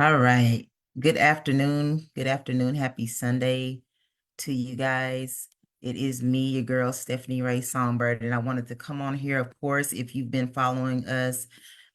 All right. Good afternoon. Good afternoon. Happy Sunday to you guys. It is me, your girl, StefanieRaeSongbird, and I wanted to come on here. Of course, if you've been following us,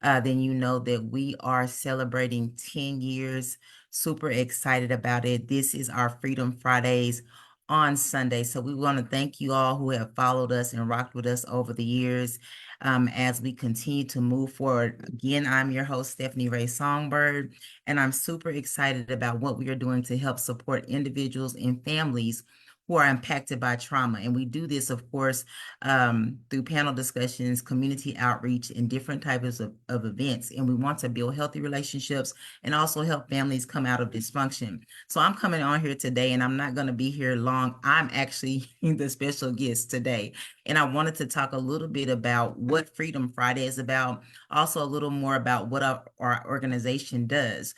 then you know that we are celebrating 10 years. Super excited about it. This is our Freedom Fridays on Sunday. So we want to thank you all who have followed us and rocked with us over the years as we continue to move forward. Again, I'm your host, StefanieRaeSongbird, and I'm super excited about what we are doing to help support individuals and families who are impacted by trauma. And we do this, of course, through panel discussions, community outreach, and different types of events. And we want to build healthy relationships and also help families come out of dysfunction. So I'm coming on here today, and I'm not going to be here long. I'm actually the special guest today. And I wanted to talk a little bit about what Freedom Friday is about, also a little more about what our organization does.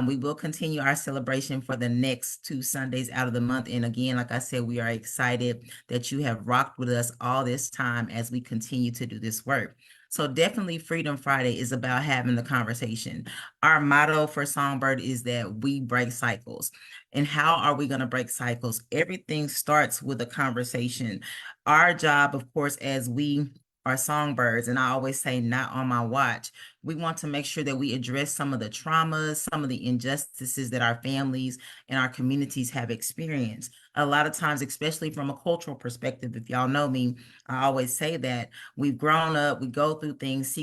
We will continue our celebration for the next 2 Sundays out of the month. And again, like I said, we are excited that you have rocked with us all this time as we continue to do this work. So definitely Freedom Friday is about having the conversation. Our motto for Songbird is that we break cycles. And how are we going to break cycles? Everything starts with a conversation. Our job, of course, as we are songbirds, and I always say not on my watch, we want to make sure that we address some of the traumas, some of the injustices that our families and our communities have experienced. A lot of times, especially from a cultural perspective, if y'all know me, I always say that we've grown up, we go through things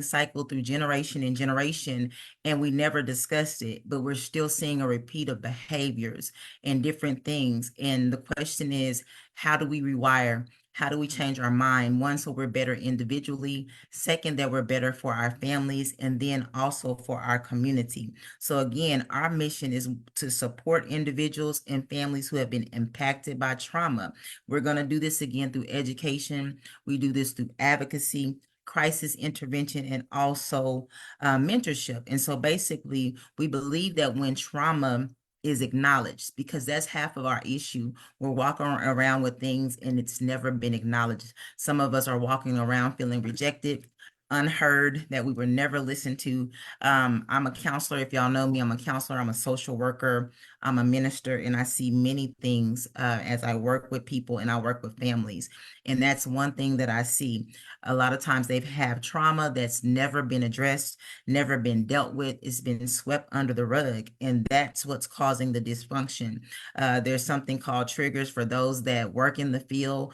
cycle through generation and generation, and we never discussed it, but we're still seeing a repeat of behaviors and different things. And the question is, how do we rewire? How do we change our mind? One, so we're better individually. Second, that we're better for our families, and then also for our community. So again, our mission is to support individuals and families who have been impacted by trauma. We're going to do this again through education. We do this through advocacy, crisis intervention, and also mentorship. And so basically, we believe that when trauma is acknowledged, because that's half of our issue. We're walking around with things and it's never been acknowledged. Some of us are walking around feeling rejected, unheard, that we were never listened to. I'm a counselor. If y'all know me, I'm a counselor. I'm a social worker. I'm a minister, and I see many things as I work with people and I work with families. And that's one thing that I see. A lot of times they have trauma that's never been addressed, never been dealt with. It's been swept under the rug, and that's what's causing the dysfunction. There's something called triggers for those that work in the field,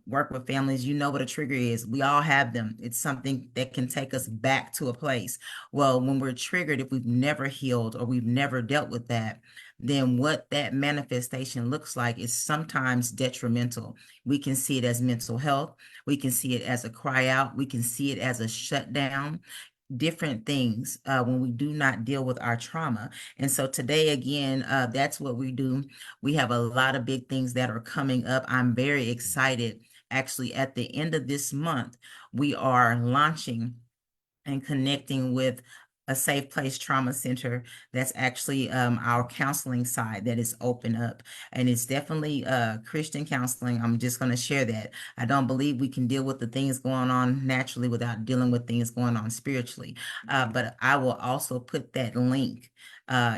work with families. You know what a trigger is. We all have them. It's something that can take us back to a place. Well, when we're triggered, if we've never healed or we've never dealt with that, then what that manifestation looks like is sometimes detrimental. We can see it as mental health. We can see it as a cry out. We can see it as a shutdown, different things when we do not deal with our trauma. And so today, again, that's what we do. We have a lot of big things that are coming up. I'm very excited. Actually, at the end of this month, we are launching and connecting with a safe place trauma center. That's actually our counseling side that is open up, and it's definitely Christian counseling. I'm just going to share that I don't believe we can deal with the things going on naturally without dealing with things going on spiritually. But I will also put that link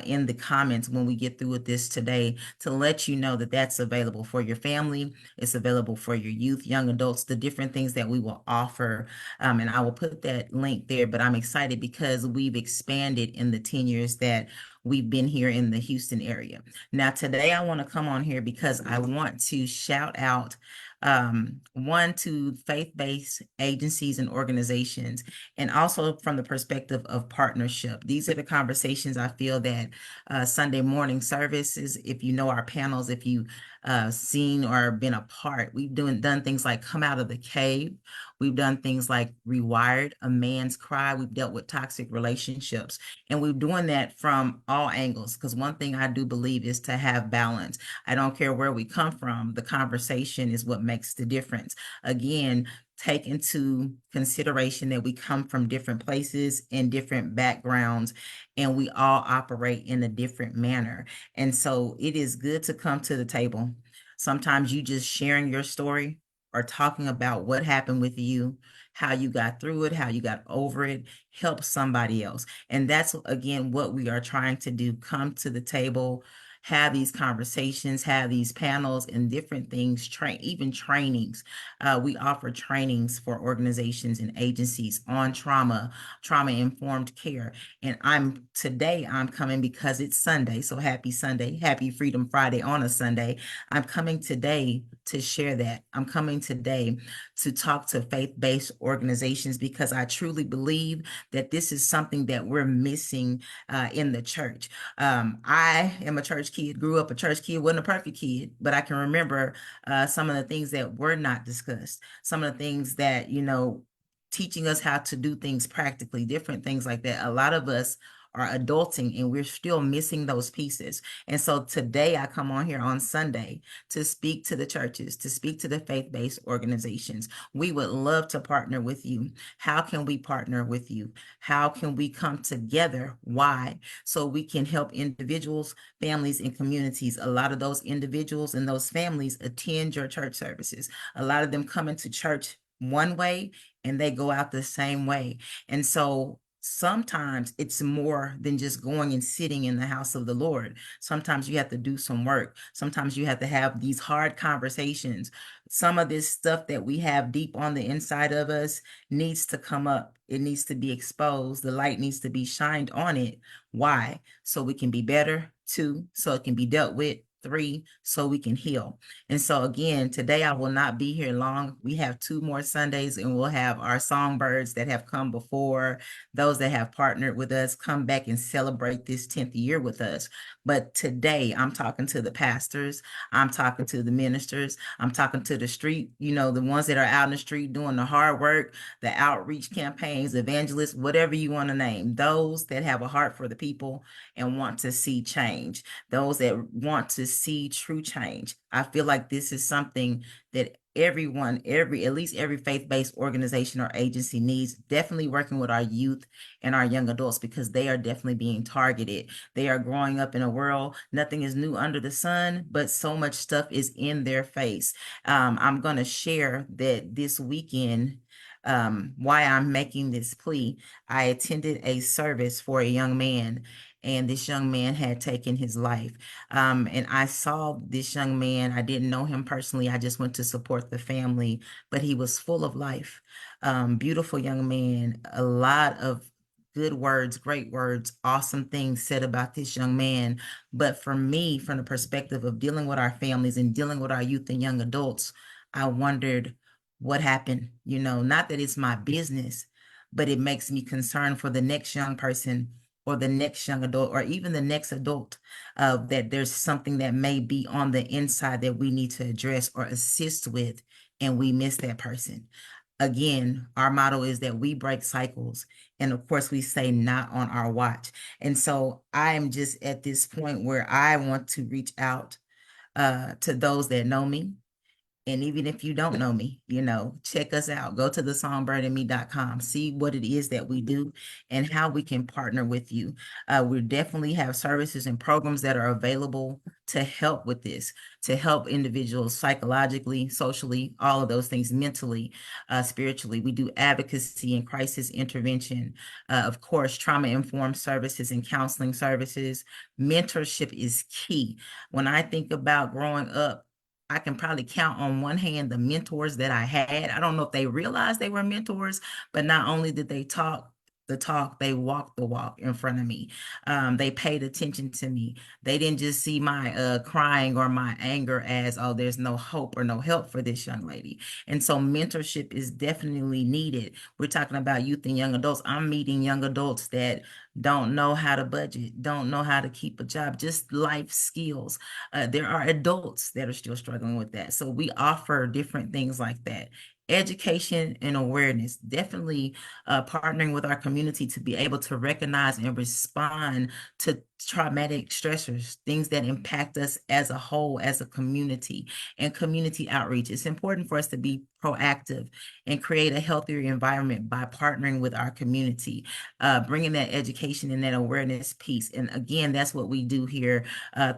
in the comments when we get through with this today, to let you know that that's available for your family. It's available for your youth, young adults, the different things that we will offer. And I will put that link there. But I'm excited because we've expanded in the 10 years that we've been here in the Houston area. Now, today I want to come on here because I want to shout out one, to faith-based agencies and organizations, and also from the perspective of partnership. These are the conversations I feel that Sunday morning services, if you know our panels, if you seen or been a part, we've done things like Come Out of the Cave. We've done things like Rewired, A Man's Cry. We've dealt with toxic relationships, and we're doing that from all angles, because one thing I do believe is to have balance. I don't care where we come from. The conversation is what makes the difference. Again, take into consideration that we come from different places and different backgrounds, and we all operate in a different manner. And so it is good to come to the table. Sometimes you just sharing your story or talking about what happened with you how you got through it, how you got over it, help somebody else. And that's, again, what we are trying to do. Come to the table, have these conversations, have these panels and different things, even trainings. We offer trainings for organizations and agencies on trauma-informed care. And today I'm coming because it's Sunday. So happy Sunday, happy Freedom Friday on a Sunday. I'm coming today to share that. I'm coming today to talk to faith-based organizations because I truly believe that this is something that we're missing in the church. I am a church kid, grew up a church kid, wasn't a perfect kid, but I can remember some of the things that were not discussed, some of the things that, teaching us how to do things practically, different things like that. A lot of us are adulting and we're still missing those pieces. And so today I come on here on Sunday to speak to the churches, to speak to the faith-based organizations. We would love to partner with you. How can we partner with you? How can we come together? Why? So we can help individuals, families, and communities. A lot of those individuals and those families attend your church services. A lot of them come into church one way and they go out the same way. And so sometimes it's more than just going and sitting in the house of the Lord. Sometimes you have to do some work. Sometimes you have to have these hard conversations. Some of this stuff that we have deep on the inside of us needs to come up. It needs to be exposed. The light needs to be shined on it. Why? So we can be better. 2, so it can be dealt with. 3, so we can heal. And so again, today I will not be here long. We have 2 more Sundays and we'll have our songbirds that have come before, those that have partnered with us, come back and celebrate this 10th year with us. But today I'm talking to the pastors, I'm talking to the ministers, I'm talking to the street, the ones that are out in the street doing the hard work, the outreach campaigns, evangelists, whatever you want to name, those that have a heart for the people and want to see change, those that want to see true change. I feel like this is something that everyone, at least every faith-based organization or agency needs, definitely working with our youth and our young adults because they are definitely being targeted. They are growing up in a world, nothing is new under the sun, but so much stuff is in their face. I'm going to share that this weekend, why I'm making this plea. I attended a service for a young man, and this young man had taken his life. And I saw this young man. I didn't know him personally. I just went to support the family, but he was full of life. Beautiful young man, a lot of good words, great words, awesome things said about this young man. But for me, from the perspective of dealing with our families and dealing with our youth and young adults, I wondered what happened. Not that it's my business, but it makes me concerned for the next young person or the next young adult or even the next adult, that there's something that may be on the inside that we need to address or assist with, and we miss that person. Again, our motto is that we break cycles. And of course, we say not on our watch. And so I am just at this point where I want to reach out to those that know me. And even if you don't know me, check us out. Go to the songbird.me.com, see what it is that we do and how we can partner with you. We definitely have services and programs that are available to help with this, to help individuals psychologically, socially, all of those things, mentally, spiritually. We do advocacy and crisis intervention. Of course, trauma-informed services and counseling services. Mentorship is key. When I think about growing up, I can probably count on one hand the mentors that I had. I don't know if they realized they were mentors, but not only did they talk the talk, they walked the walk in front of me. They paid attention to me. They didn't just see my crying or my anger as, oh, there's no hope or no help for this young lady. And so mentorship is definitely needed. We're talking about youth and young adults. I'm meeting young adults that don't know how to budget, don't know how to keep a job, just life skills. There are adults that are still struggling with that. So we offer different things like that. Education and awareness, definitely partnering with our community to be able to recognize and respond to traumatic stressors, things that impact us as a whole, as a community, and community outreach. It's important for us to be proactive and create a healthier environment by partnering with our community, bringing that education and that awareness piece. And again, that's what we do here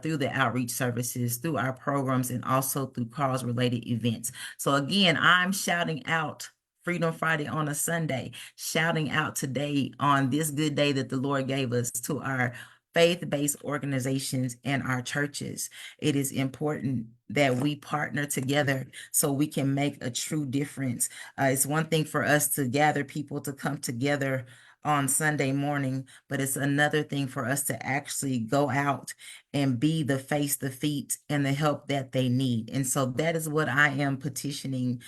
through the outreach services, through our programs, and also through cause-related events. So again, I'm shouting out Freedom Friday on a Sunday, shouting out today on this good day that the Lord gave us to our faith-based organizations and our churches. It is important that we partner together so we can make a true difference. It's one thing for us to gather people to come together on Sunday morning, but it's another thing for us to actually go out and be the face, the feet, and the help that they need. And so that is what I am petitioning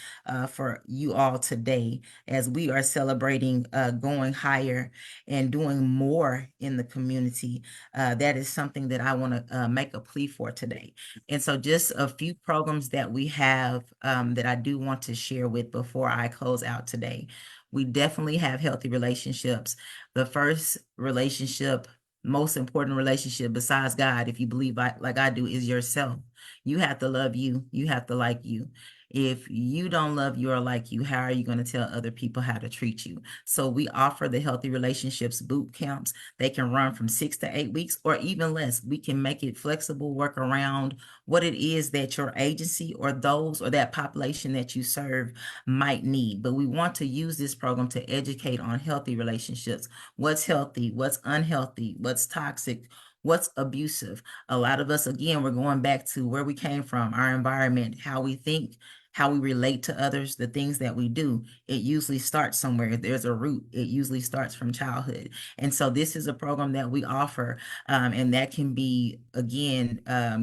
for you all today as we are celebrating going higher and doing more in the community. That is something that I want to make a plea for today. And so just a few programs that we have that I do want to share with before I close out today. We definitely have healthy relationships. The first relationship, most important relationship besides God, if you believe like I do, is yourself. You have to love you. You have to like you. If you don't love you or like you, how are you going to tell other people how to treat you? So we offer the healthy relationships boot camps. They can run from 6 to 8 weeks or even less. We can make it flexible, work around what it is that your agency or those or that population that you serve might need. But we want to use this program to educate on healthy relationships. What's healthy, what's unhealthy, what's toxic, what's abusive. A lot of us, again, we're going back to where we came from, our environment, how we think, how we relate to others, the things that we do. It usually starts somewhere. There's a root. It usually starts from childhood. And so this is a program that we offer, and that can be, again,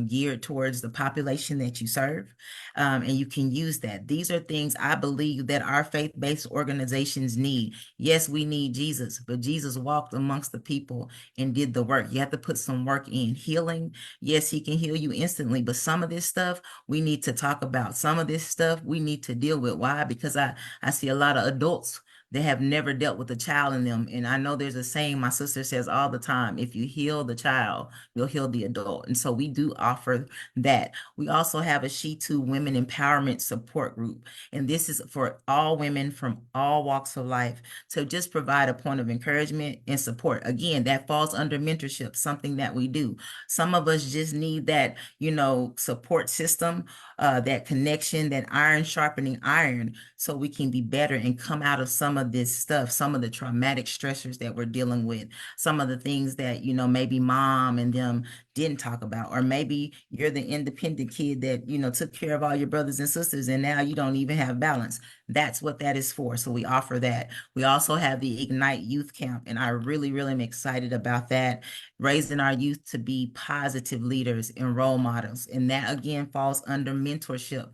geared towards the population that you serve, and you can use that. These are things I believe that our faith-based organizations need. Yes, we need Jesus, but Jesus walked amongst the people and did the work. You have to put some work in. Healing, yes, he can heal you instantly, but some of this stuff we need to talk about. Some of this stuff we need to deal with. Why? Because I see a lot of adults that have never dealt with a child in them. And I know there's a saying my sister says all the time, if you heal the child, you'll heal the adult. And so we do offer that. We also have a She Too Women Empowerment Support Group. And this is for all women from all walks of life to just provide a point of encouragement and support. Again, that falls under mentorship, something that we do. Some of us just need that, support system, that connection, that iron sharpening iron, so we can be better and come out of some of this stuff, some of the traumatic stressors that we're dealing with, some of the things that, maybe mom and them didn't talk about, or maybe you're the independent kid that, took care of all your brothers and sisters and now you don't even have balance. That's what that is for. So we offer that. We also have the Ignite Youth Camp, and I really, really am excited about that, raising our youth to be positive leaders and role models. And that again falls under mentorship.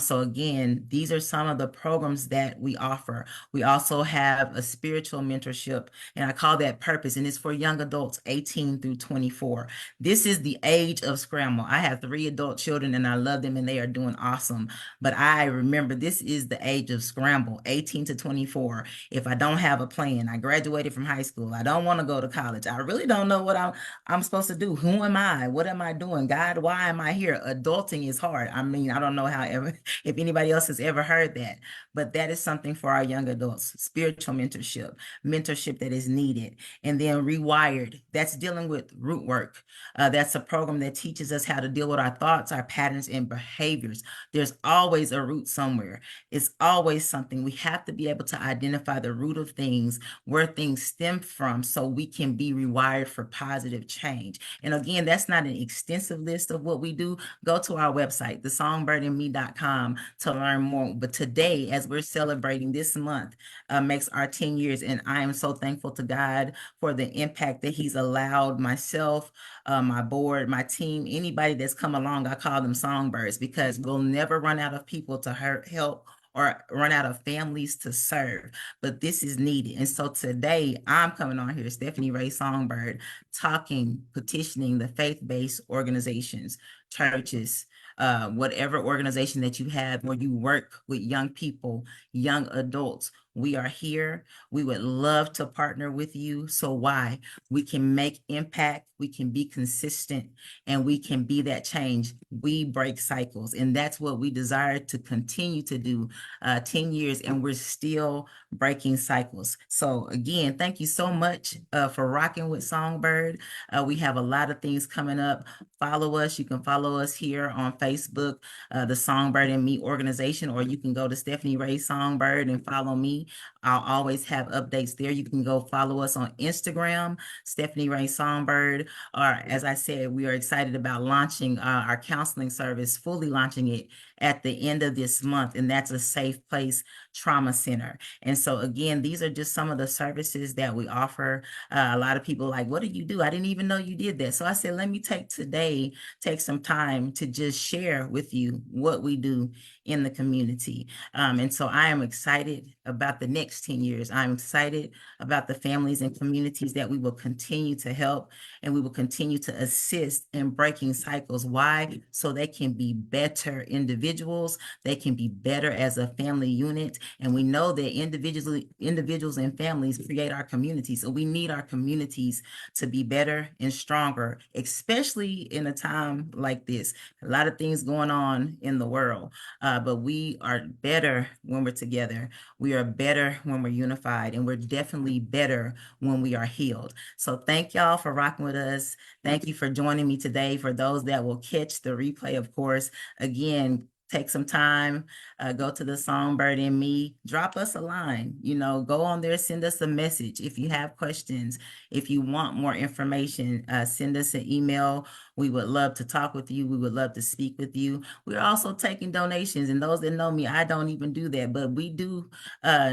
So again, these are some of the programs that we offer. We also have a spiritual mentorship, and I call that Purpose, and it's for young adults 18 through 24. This is the age of scramble. I have 3 adult children and I love them and they are doing awesome. But I remember this is the age of scramble, 18 to 24. If I don't have a plan, I graduated from high school, I don't want to go to college, I really don't know what I'm supposed to do. Who am I? What am I doing? God, why am I here? Adulting is hard. I mean, I don't know if anybody else has ever heard that, but that is something for our young adults. Spiritual mentorship that is needed. And then Rewired, that's dealing with root work. That's a program that teaches us how to deal with our thoughts, our patterns, and behaviors. There's always a root somewhere. It's always something. We have to be able to identify the root of things, where things stem from, so we can be rewired for positive change. And again, that's not an extensive list of what we do. Go to our website, thesongbirdandme.com, to learn more. But today, as we're celebrating this month, makes our 10 years. And I am so thankful to God for the impact that he's allowed myself, my board, my team, anybody that's come along. I call them songbirds, because we'll never run out of people to help or run out of families to serve, but this is needed. And so today I'm coming on here, StefanieRaeSongbird, talking, petitioning the faith-based organizations, churches, whatever organization that you have where you work with young people, young adults. We are here. We would love to partner with you. So why? We can make impact. we can be consistent, and we can be that change. We break cycles, and that's what we desire to continue to do. 10 years, and we're still breaking cycles. So again, thank you so much for rocking with Songbird. We have a lot of things coming up. Follow us. You can follow us here on Facebook, the Songbird and Me organization, or you can go to Stefanie Rae Songbird and follow me. I'll always have updates there. You can go follow us on Instagram, Stefanie Rae Songbird. Or as I said, we are excited about launching our counseling service, fully launching it at the end of this month, and that's a Safe Place Trauma Center. And so again, these are just some of the services that we offer. A lot of people like, what do you do? I didn't even know you did that. So I said, let me take some time to just share with you what we do in the community. And so I am excited about the next 10 years. I'm excited about the families and communities that we will continue to help, and we will continue to assist in breaking cycles. Why? So they can be better individuals, they can be better as a family unit. And we know that individuals and families create our communities. So we need our communities to be better and stronger, especially in a time like this. A lot of things going on in the world, but we are better when we're together. We are better when we're unified, and we're definitely better when we are healed. So thank y'all for rocking with us. Thank you for joining me today. For those that will catch the replay, of course, again, take some time, go to the Songbird and Me, drop us a line, go on there, send us a message. If you have questions, if you want more information, send us an email. We would love to talk with you. We would love to speak with you. We're also taking donations, and those that know me, I don't even do that, but we do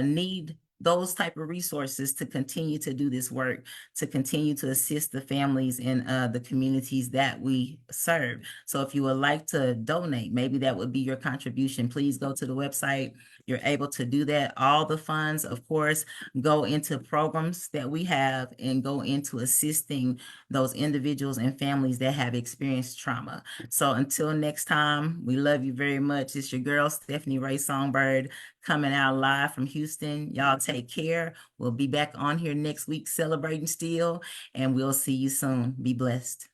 need those type of resources to continue to do this work, to continue to assist the families in the communities that we serve. So if you would like to donate, maybe that would be your contribution. Please go to the website. You're able to do that. All the funds, of course, go into programs that we have and go into assisting those individuals and families that have experienced trauma. So until next time, we love you very much. It's your girl, Stefanie Rae Songbird, coming out live from Houston. Y'all take care. We'll be back on here next week celebrating still, and we'll see you soon. Be blessed.